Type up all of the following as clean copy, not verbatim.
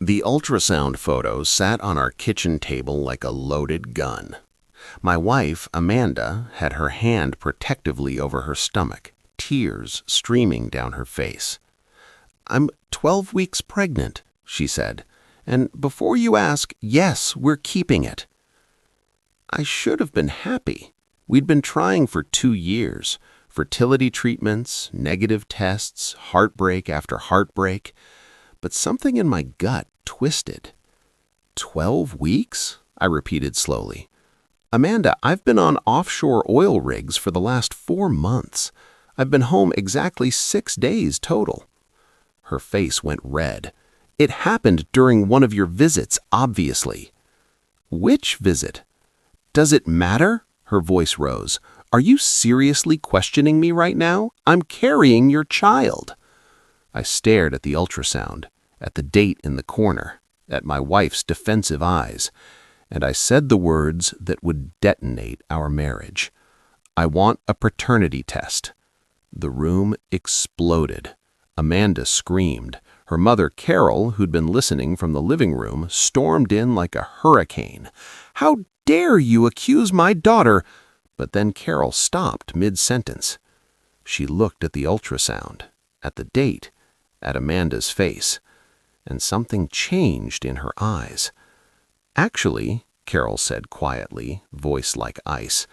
The ultrasound photos sat on our kitchen table like a loaded gun. My wife, Amanda, had her hand protectively over her stomach, tears streaming down her face. "I'm 12 weeks pregnant," she said, "and before you ask, yes, we're keeping it." I should have been happy. We'd been trying for 2 years. Fertility treatments, negative tests, heartbreak after heartbreak. But something in my gut twisted. 12 weeks? I repeated slowly. Amanda, I've been on offshore oil rigs for the last 4 months. I've been home exactly 6 days total. Her face went red. It happened during one of your visits, obviously. Which visit? Does it matter? Her voice rose. Are you seriously questioning me right now? I'm carrying your child. I stared at the ultrasound, at the date in the corner, at my wife's defensive eyes, and I said the words that would detonate our marriage. I want a paternity test. The room exploded. Amanda screamed. Her mother, Carol, who'd been listening from the living room, stormed in like a hurricane. "How dare you accuse my daughter?" But then Carol stopped mid-sentence. She looked at the ultrasound, at the date, at Amanda's face, and something changed in her eyes. "Actually," Carol said quietly, voice like ice,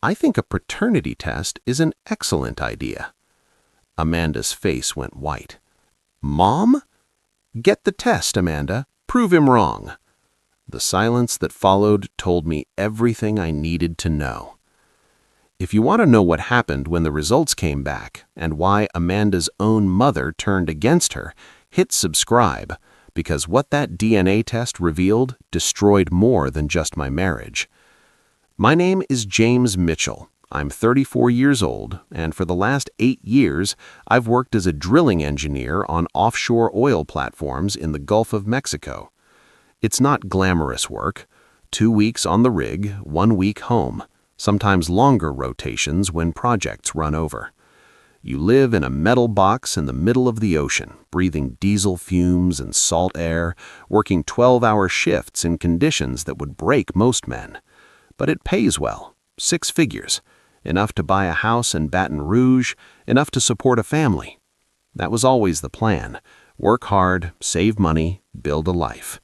"I think a paternity test is an excellent idea." Amanda's face went white. "Mom? Get the test, Amanda. Prove him wrong." The silence that followed told me everything I needed to know. If you want to know what happened when the results came back and why Amanda's own mother turned against her, hit subscribe, because what that DNA test revealed destroyed more than just my marriage. My name is James Mitchell. I'm 34 years old, and for the last 8 years, I've worked as a drilling engineer on offshore oil platforms in the Gulf of Mexico. It's not glamorous work. 2 weeks on the rig, 1 week home. Sometimes longer rotations when projects run over. You live in a metal box in the middle of the ocean, breathing diesel fumes and salt air, working 12-hour shifts in conditions that would break most men. But it pays well, 6 figures, enough to buy a house in Baton Rouge, enough to support a family. That was always the plan. Work hard, save money, build a life.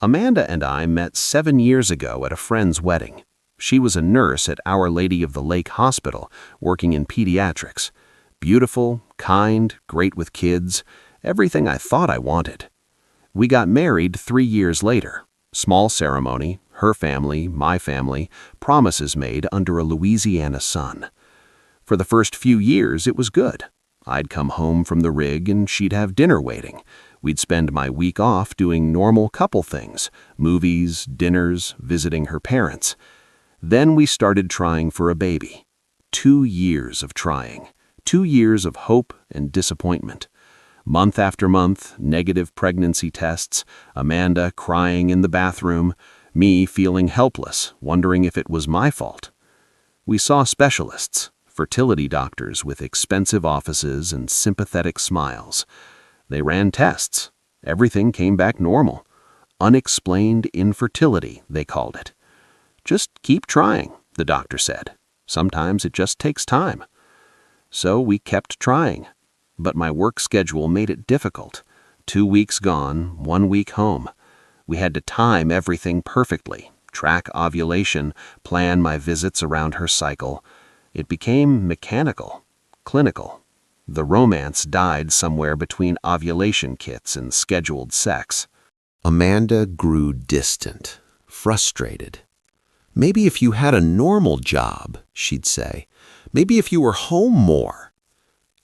Amanda and I met 7 years ago at a friend's wedding. She was a nurse at Our Lady of the Lake Hospital, working in pediatrics. Beautiful, kind, great with kids, everything I thought I wanted. We got married 3 years later. Small ceremony, her family, my family, promises made under a Louisiana sun. For the first few years, it was good. I'd come home from the rig and she'd have dinner waiting. We'd spend my week off doing normal couple things, movies, dinners, visiting her parents. Then we started trying for a baby. 2 years of trying. 2 years of hope and disappointment. Month after month, negative pregnancy tests, Amanda crying in the bathroom, me feeling helpless, wondering if it was my fault. We saw specialists, fertility doctors with expensive offices and sympathetic smiles. They ran tests. Everything came back normal. Unexplained infertility, they called it. "Just keep trying," the doctor said. "Sometimes it just takes time." So we kept trying. But my work schedule made it difficult. 2 weeks gone, 1 week home. We had to time everything perfectly, track ovulation, plan my visits around her cycle. It became mechanical, clinical. The romance died somewhere between ovulation kits and scheduled sex. Amanda grew distant, frustrated. "Maybe if you had a normal job," she'd say. "Maybe if you were home more."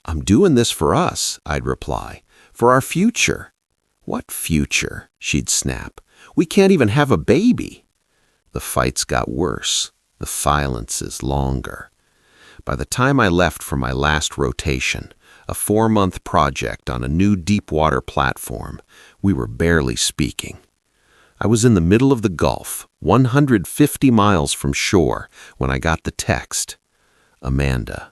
"I'm doing this for us," I'd reply. "For our future." "What future?" she'd snap. "We can't even have a baby." The fights got worse, the silences longer. By the time I left for my last rotation, a 4-month project on a new deep-water platform, we were barely speaking. I was in the middle of the Gulf, 150 miles from shore, when I got the text. "Amanda,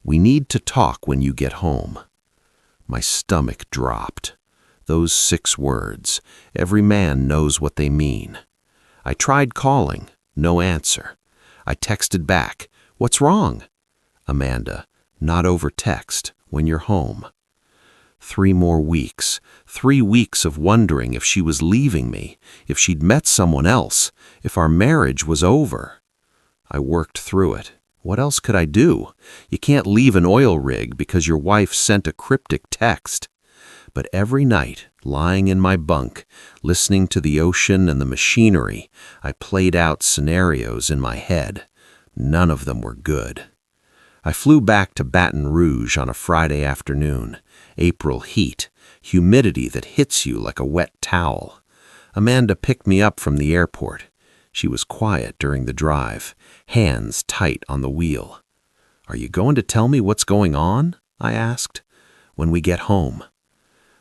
we need to talk when you get home." My stomach dropped. Those 6 words. Every man knows what they mean. I tried calling. No answer. I texted back. "What's wrong?" "Amanda, not over text. When you're home." 3 more weeks. 3 weeks of wondering if she was leaving me, if she'd met someone else, if our marriage was over. I worked through it. What else could I do? You can't leave an oil rig because your wife sent a cryptic text. But every night, lying in my bunk, listening to the ocean and the machinery, I played out scenarios in my head. None of them were good. I flew back to Baton Rouge on a Friday afternoon. April heat, humidity that hits you like a wet towel. Amanda picked me up from the airport. She was quiet during the drive, hands tight on the wheel. "Are you going to tell me what's going on?" I asked. "When we get home."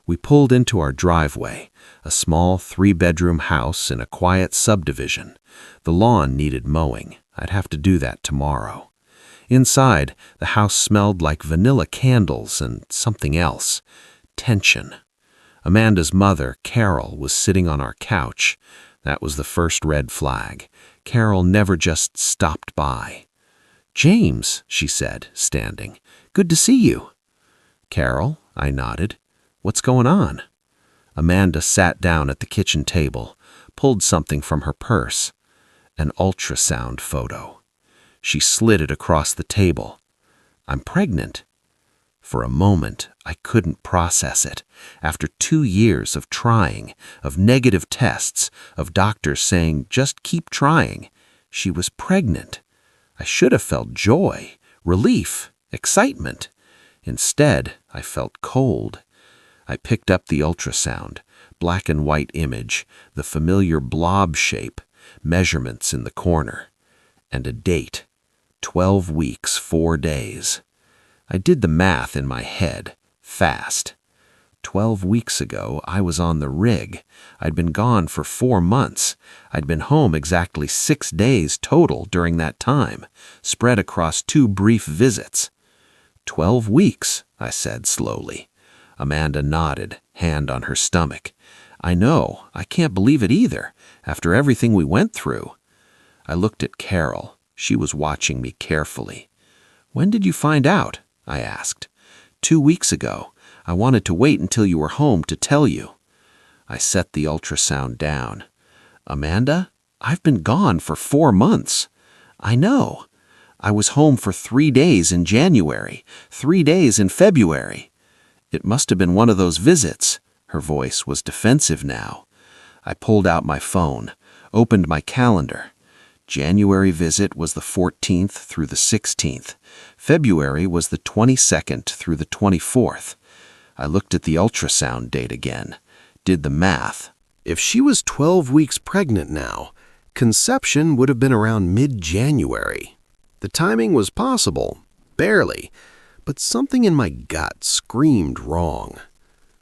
We pulled into our driveway, a small 3-bedroom house in a quiet subdivision. The lawn needed mowing. I'd have to do that tomorrow. Inside, the house smelled like vanilla candles and something else. Tension. Amanda's mother, Carol, was sitting on our couch. That was the first red flag. Carol never just stopped by. "James," she said, standing. "Good to see you." "Carol," I nodded. "What's going on?" Amanda sat down at the kitchen table, pulled something from her purse. An ultrasound photo. She slid it across the table. "I'm pregnant." For a moment, I couldn't process it. After 2 years of trying, of negative tests, of doctors saying, "Just keep trying," she was pregnant. I should have felt joy, relief, excitement. Instead, I felt cold. I picked up the ultrasound, black and white image, the familiar blob shape, measurements in the corner, and a date, 12 weeks, 4 days. I did the math in my head, fast. 12 weeks ago, I was on the rig. I'd been gone for 4 months. I'd been home exactly 6 days total during that time, spread across 2 brief visits. 12 weeks, I said slowly. Amanda nodded, hand on her stomach. "I know. I can't believe it either, after everything we went through." I looked at Carol. She was watching me carefully. "When did you find out?" I asked. 2 weeks ago. I wanted to wait until you were home to tell you." I set the ultrasound down. "Amanda, I've been gone for 4 months." "I know. I was home for 3 days in January, 3 days in February." "It must have been one of those visits." Her voice was defensive now. I pulled out my phone, opened my calendar. January visit was the 14th through the 16th. February was the 22nd through the 24th. I looked at the ultrasound date again, did the math. If she was 12 weeks pregnant now, conception would have been around mid-January. The timing was possible, barely, but something in my gut screamed wrong.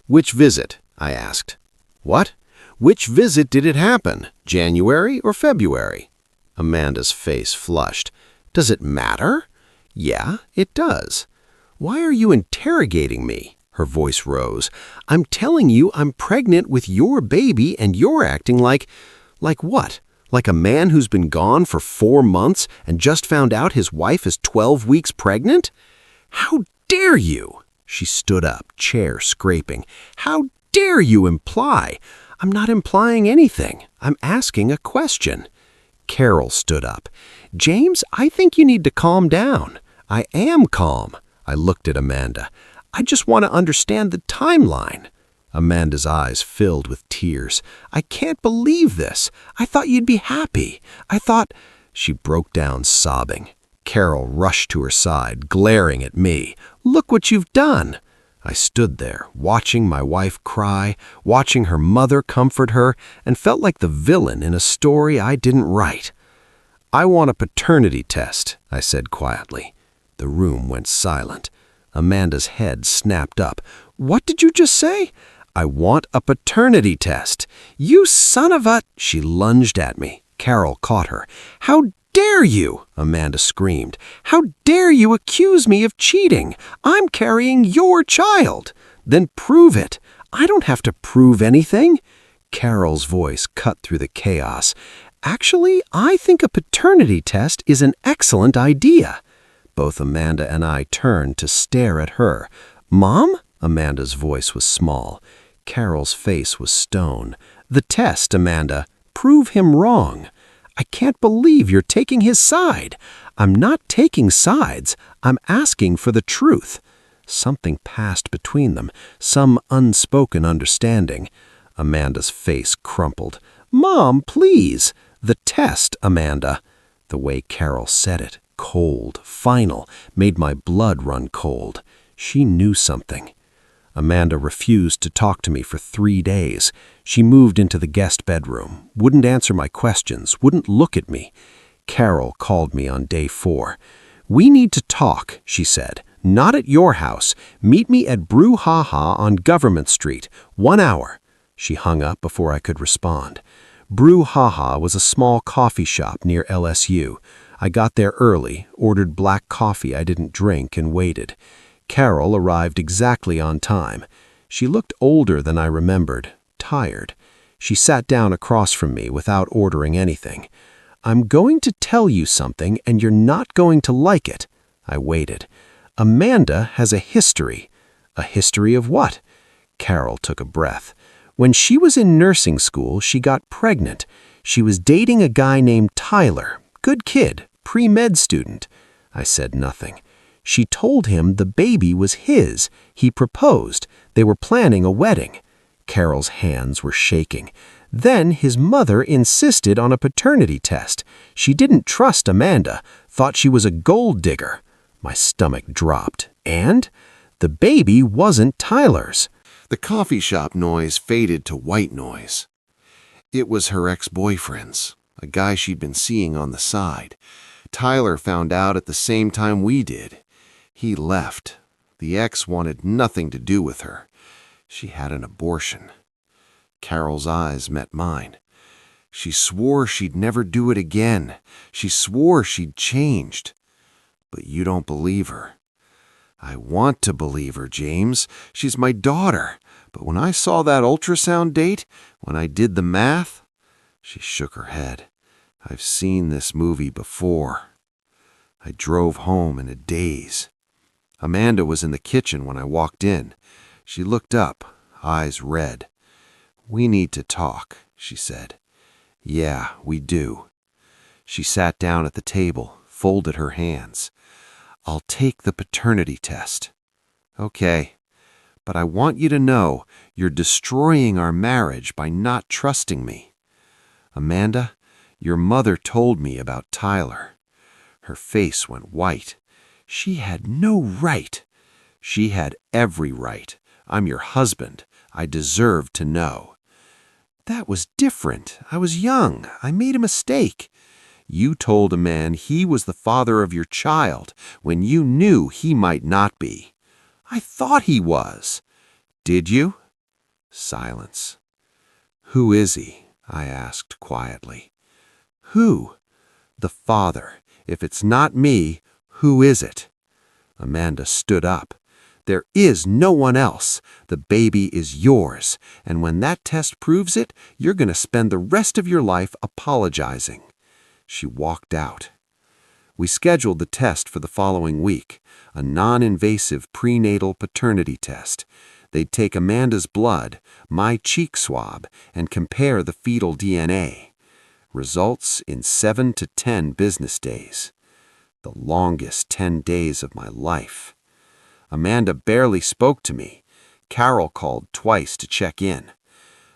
"Which visit?" I asked. "What? Which visit did it happen, January or February?" Amanda's face flushed. "Does it matter?" "Yeah, it does." "Why are you interrogating me?" Her voice rose. "I'm telling you I'm pregnant with your baby and you're acting like what? Like a man who's been gone for 4 months and just found out his wife is 12 weeks pregnant? How dare you?" She stood up, chair scraping. "How dare you imply?" "I'm not implying anything. I'm asking a question." Carol stood up. "James, I think you need to calm down." "I am calm." I looked at Amanda. "I just want to understand the timeline." Amanda's eyes filled with tears. "I can't believe this. I thought you'd be happy. I thought—" She broke down sobbing. Carol rushed to her side, glaring at me. "Look what you've done." I stood there, watching my wife cry, watching her mother comfort her, and felt like the villain in a story I didn't write. "I want a paternity test," I said quietly. The room went silent. Amanda's head snapped up. "What did you just say?" "I want a paternity test." "You son of a—" She lunged at me. Carol caught her. "How dare you?" Amanda screamed. "How dare you accuse me of cheating? I'm carrying your child." "Then prove it." I don't have to prove anything. Carol's voice cut through the chaos. Actually, I think a paternity test is an excellent idea. Both Amanda and I turned to stare at her. Mom? Amanda's voice was small. Carol's face was stone. The test, Amanda. Prove him wrong. I can't believe you're taking his side. I'm not taking sides. I'm asking for the truth. Something passed between them, some unspoken understanding. Amanda's face crumpled. Mom, please. The test, Amanda. The way Carol said it, cold, final, made my blood run cold. She knew something. Amanda refused to talk to me for 3 days. She moved into the guest bedroom, wouldn't answer my questions, wouldn't look at me. Carol called me on day 4. We need to talk, she said. Not at your house. Meet me at Brouhaha on Government Street. 1 hour. She hung up before I could respond. Brouhaha was a small coffee shop near LSU. I got there early, ordered black coffee I didn't drink, and waited. Carol arrived exactly on time. She looked older than I remembered, tired. She sat down across from me without ordering anything. I'm going to tell you something, and you're not going to like it. I waited. Amanda has a history. A history of what? Carol took a breath. When she was in nursing school, she got pregnant. She was dating a guy named Tyler. Good kid, pre-med student. I said nothing. She told him the baby was his. He proposed. They were planning a wedding. Carol's hands were shaking. Then his mother insisted on a paternity test. She didn't trust Amanda, thought she was a gold digger. My stomach dropped. And the baby wasn't Tyler's. The coffee shop noise faded to white noise. It was her ex-boyfriend's, a guy she'd been seeing on the side. Tyler found out at the same time we did. He left. The ex wanted nothing to do with her. She had an abortion. Carol's eyes met mine. She swore she'd never do it again. She swore she'd changed. But you don't believe her. I want to believe her, James. She's my daughter. But when I saw that ultrasound date, when I did the math, she shook her head. I've seen this movie before. I drove home in a daze. Amanda was in the kitchen when I walked in. She looked up, eyes red. We need to talk, she said. Yeah, we do. She sat down at the table, folded her hands. I'll take the paternity test. Okay, but I want you to know you're destroying our marriage by not trusting me. Amanda, your mother told me about Tyler. Her face went white. She had no right. She had every right. I'm your husband. I deserve to know. That was different. I was young. I made a mistake. You told a man he was the father of your child when you knew he might not be. I thought he was. Did you? Silence. Who is he? I asked quietly. Who? The father. If it's not me, who is it? Amanda stood up. There is no one else. The baby is yours, and when that test proves it, you're going to spend the rest of your life apologizing. She walked out. We scheduled the test for the following week, a non-invasive prenatal paternity test. They'd take Amanda's blood, my cheek swab, and compare the fetal DNA. Results in 7 to 10 business days. The longest 10 days of my life. Amanda barely spoke to me. Carol called twice to check in.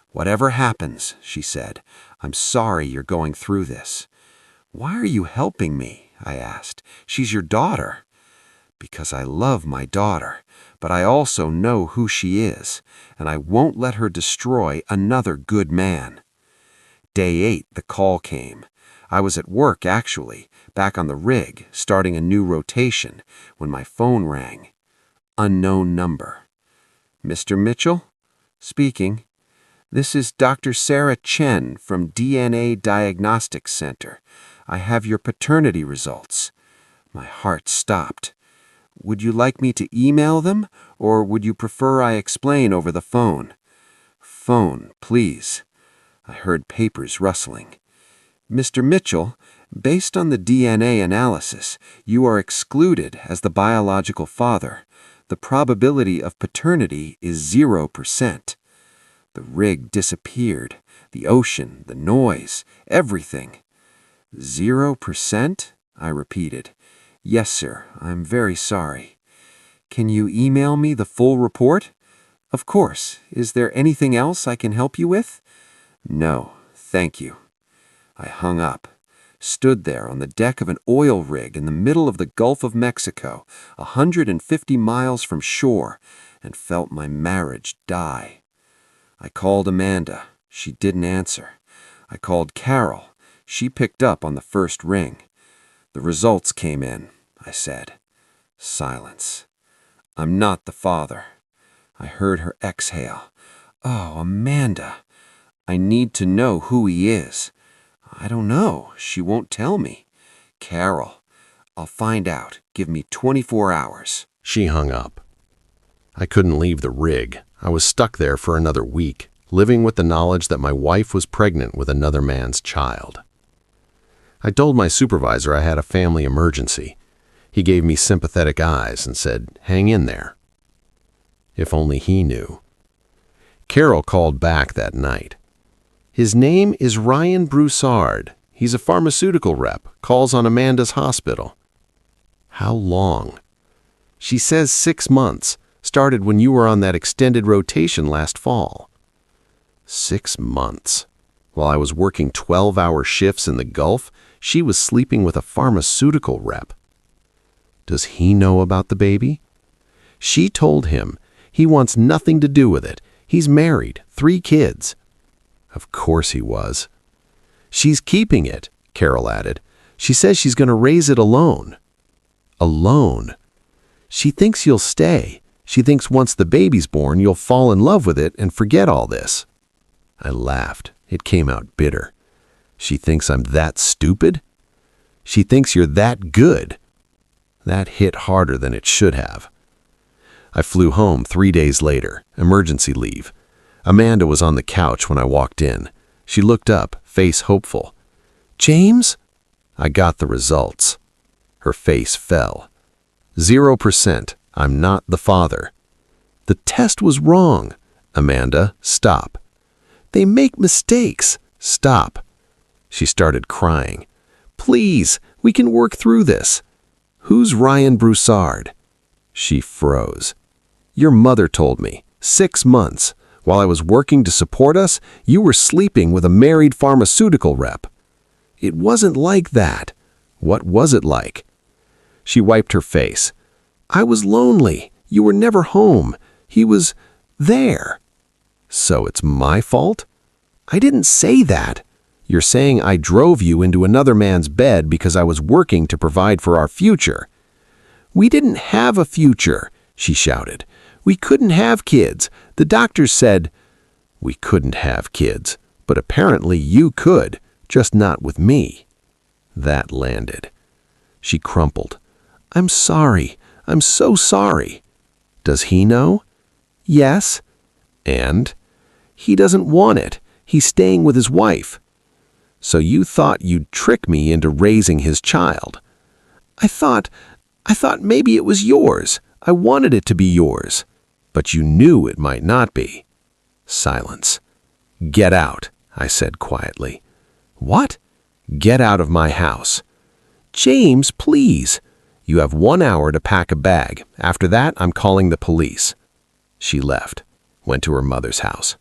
Whatever happens, she said, I'm sorry you're going through this. Why are you helping me? I asked. She's your daughter. Because I love my daughter, but I also know who she is, and I won't let her destroy another good man. Day 8, the call came. I was at work, actually, back on the rig, starting a new rotation, when my phone rang. Unknown number. Mr. Mitchell? Speaking. This is Dr. Sarah Chen from DNA Diagnostics Center. I have your paternity results. My heart stopped. Would you like me to email them, or would you prefer I explain over the phone? phone, please." I heard papers rustling. "Mr. Mitchell, based on the DNA analysis, you are excluded as the biological father. The probability of paternity is 0%. The rig disappeared. The ocean, the noise, everything. 0%? I repeated. "Yes, sir. I'm very sorry." "Can you email me the full report?" "Of course. Is there anything else I can help you with?" "No, thank you." I hung up, stood there on the deck of an oil rig in the middle of the Gulf of Mexico, 150 miles from shore, and felt my marriage die. I called Amanda. She didn't answer. I called Carol. She picked up on the first ring. "The results came in," I said. Silence. "I'm not the father." I heard her exhale. "Oh, Amanda. I need to know who he is." "I don't know. She won't tell me." "Carol, I'll find out. Give me 24 hours. She hung up. I couldn't leave the rig. I was stuck there for another week, living with the knowledge that my wife was pregnant with another man's child. I told my supervisor I had a family emergency. He gave me sympathetic eyes and said, "Hang in there." If only he knew. Carol called back that night. "His name is Ryan Broussard. He's a pharmaceutical rep, calls on Amanda's hospital." "How long?" "She says 6 months. Started when you were on that extended rotation last fall." 6 months. While I was working 12-hour shifts in the Gulf, she was sleeping with a pharmaceutical rep. Does he know about the baby? She told him. He wants nothing to do with it. He's married, 3 kids. Of course he was. "She's keeping it," Carol added. "She says she's going to raise it alone." Alone? She thinks you'll stay. She thinks once the baby's born, you'll fall in love with it and forget all this. I laughed. It came out bitter. She thinks I'm that stupid? She thinks you're that good. That hit harder than it should have. I flew home 3 days later, emergency leave. Amanda was on the couch when I walked in. She looked up, face hopeful. "James?" I got the results. Her face fell. 0%. I'm not the father. "The test was wrong." "Amanda, stop." "They make mistakes." "Stop." She started crying. "Please, we can work through this." "Who's Ryan Broussard?" She froze. "Your mother told me. 6 months. While I was working to support us, you were sleeping with a married pharmaceutical rep." "It wasn't like that." "What was it like?" She wiped her face. "I was lonely. You were never home. He was there." "So it's my fault?" "I didn't say that." "You're saying I drove you into another man's bed because I was working to provide for our future." "We didn't have a future," she shouted. "We couldn't have kids. The doctors said—" "We couldn't have kids, but apparently you could, just not with me." That landed. She crumpled. "I'm sorry. I'm so sorry." "Does he know?" "Yes." "And?" "He doesn't want it. He's staying with his wife." "So you thought you'd trick me into raising his child?" I thought maybe it was yours. I wanted it to be yours." "But you knew it might not be." Silence. "Get out," I said quietly. "What?" "Get out of my house." "James, please." "You have 1 hour to pack a bag. After that, I'm calling the police." She left, went to her mother's house.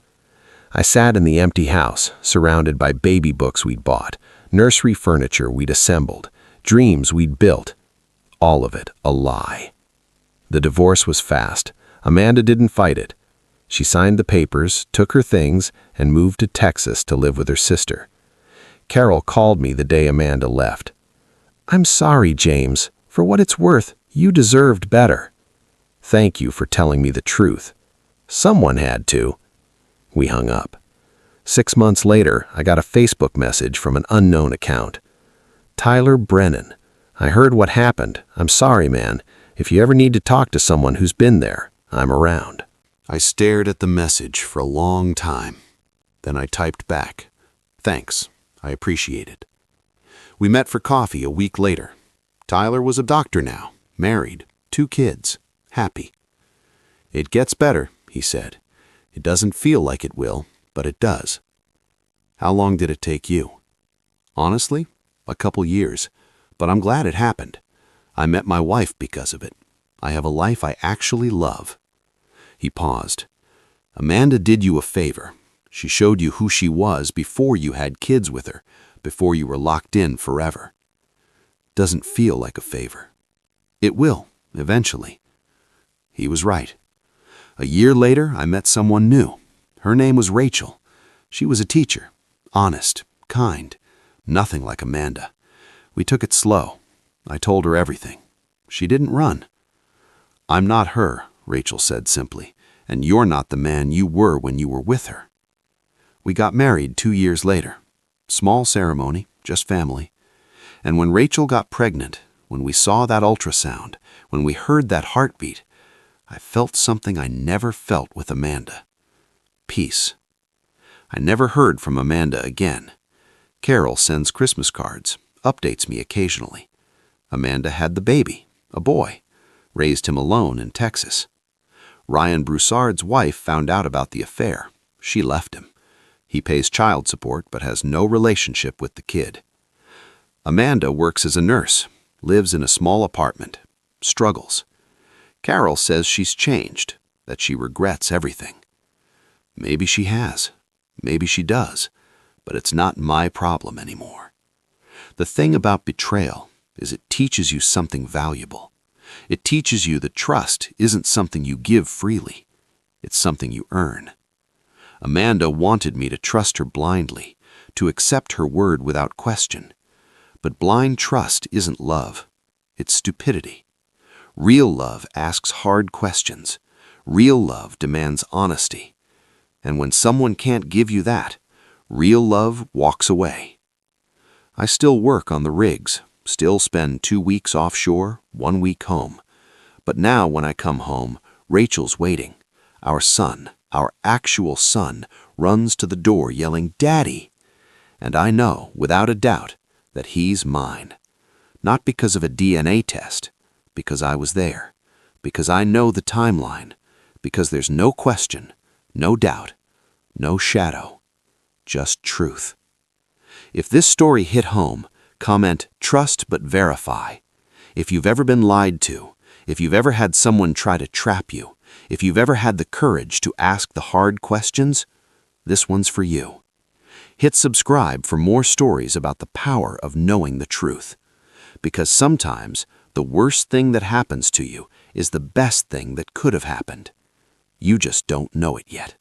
I sat in the empty house, surrounded by baby books we'd bought, nursery furniture we'd assembled, dreams we'd built. All of it a lie. The divorce was fast. Amanda didn't fight it. She signed the papers, took her things, and moved to Texas to live with her sister. Carol called me the day Amanda left. "I'm sorry, James. For what it's worth, you deserved better." "Thank you for telling me the truth." "Someone had to." We hung up. 6 months later, I got a Facebook message from an unknown account. "Tyler Brennan. I heard what happened. I'm sorry, man. If you ever need to talk to someone who's been there, I'm around." I stared at the message for a long time. Then I typed back, "Thanks, I appreciate it." We met for coffee a week later. Tyler was a doctor now, married, 2 kids, happy. "It gets better," he said. "It doesn't feel like it will, but it does." "How long did it take you?" "Honestly, a couple years, but I'm glad it happened. I met my wife because of it. I have a life I actually love." He paused. "Amanda did you a favor. She showed you who she was before you had kids with her, before you were locked in forever." "Doesn't feel like a favor." "It will, eventually." He was right. A year later, I met someone new. Her name was Rachel. She was a teacher, honest, kind, nothing like Amanda. We took it slow. I told her everything. She didn't run. "I'm not her," Rachel said simply, "and you're not the man you were when you were with her." We got married 2 years later. Small ceremony, just family. And when Rachel got pregnant, when we saw that ultrasound, when we heard that heartbeat, I felt something I never felt with Amanda. Peace. I never heard from Amanda again. Carol sends Christmas cards, updates me occasionally. Amanda had the baby, a boy, raised him alone in Texas. Ryan Broussard's wife found out about the affair. She left him. He pays child support but has no relationship with the kid. Amanda works as a nurse, lives in a small apartment, struggles. Carol says she's changed, that she regrets everything. Maybe she has. Maybe she does. But it's not my problem anymore. The thing about betrayal is it teaches you something valuable. It teaches you that trust isn't something you give freely. It's something you earn. Amanda wanted me to trust her blindly, to accept her word without question. But blind trust isn't love. It's stupidity. Real love asks hard questions. Real love demands honesty. And when someone can't give you that, real love walks away. I still work on the rigs, still spend 2 weeks offshore, 1 week home. But now when I come home, Rachel's waiting. Our son, our actual son, runs to the door yelling, "Daddy!" And I know, without a doubt, that he's mine. Not because of a DNA test, because I was there, because I know the timeline, because there's no question, no doubt, no shadow, just truth. If this story hit home, comment "trust but verify." If you've ever been lied to, if you've ever had someone try to trap you, if you've ever had the courage to ask the hard questions, this one's for you. Hit subscribe for more stories about the power of knowing the truth. Because sometimes the worst thing that happens to you is the best thing that could have happened. You just don't know it yet.